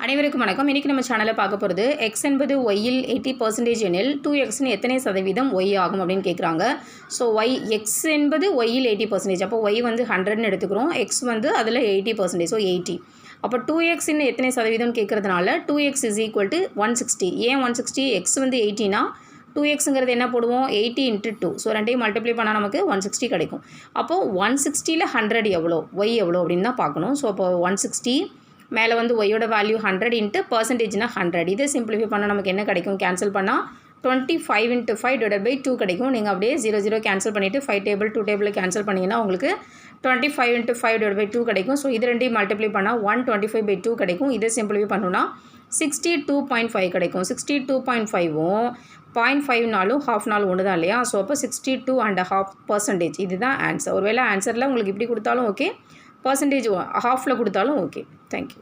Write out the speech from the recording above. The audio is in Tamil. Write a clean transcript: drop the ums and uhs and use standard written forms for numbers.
அனைவருக்கும் வணக்கம். இன்றைக்கி நம்ம சேனலில் பார்க்க போகிறது எக்ஸ் என்பது ஒய்யில் 80% எனில் 2xன்னு எத்தனை சதவீதம் ஒய் ஆகும் அப்படின்னு கேட்குறாங்க. ஸோ எக்ஸ் என்பது ஒய்யில் 80%, அப்போ ஒய் வந்து 100ன்னு எடுத்துக்கிறோம், எக்ஸ் வந்து அதில் 80%, ஸோ 80. அப்போ 2xன்னு எத்தனை சதவீதம்னு கேட்குறதுனால 2x இஸ் ஈக்குவல் டு 160. ஏன் 160? எக்ஸ் வந்து 80னா 2xங்கிறது என்ன போடுவோம், 80 × 2. ஸோ ரெண்டையும் மல்டிப்ளை பண்ணால் நமக்கு 160 கிடைக்கும். அப்போது 160ல் 100 எவ்வளோ, ஒய் எவ்வளோ அப்படின்னு தான் பார்க்கணும். ஸோ அப்போ 160 மேலே வந்து ஒய்யோட வேல்யூ 100 × பர்சன்டேஜ்னா 100. இதை சிம்பிளிஃபை பண்ணால் நமக்கு என்ன கிடைக்கும், கேன்சல் பண்ணால் 25 × 5/2 கிடைக்கும். நீங்கள் அப்படியே 0 0 கேன்சல் பண்ணிவிட்டு 5 டேபிள் 2 டேபிள் கேன்சல் பண்ணிங்கன்னா உங்களுக்கு 25 × 5/2 கிடைக்கும். ஸோ இது ரெண்டையும் மல்டிப்ளை பண்ணால் 125/2 கிடைக்கும். இதை சிம்பிளிஃபை பண்ணோன்னா 62.5 கிடைக்கும். 62.5ம் 0.5 ஹாஃப் நாள் ஒன்று தான் இல்லையா? ஸோ அப்போ 62.5% இதுதான் ஆன்சர். ஒருவேளை ஆன்சரில் உங்களுக்கு இப்படி கொடுத்தாலும் ஓகே, பர்சன்டேஜ் ஹாஃபில் கொடுத்தாலும் ஓகே. தேங்க்யூ.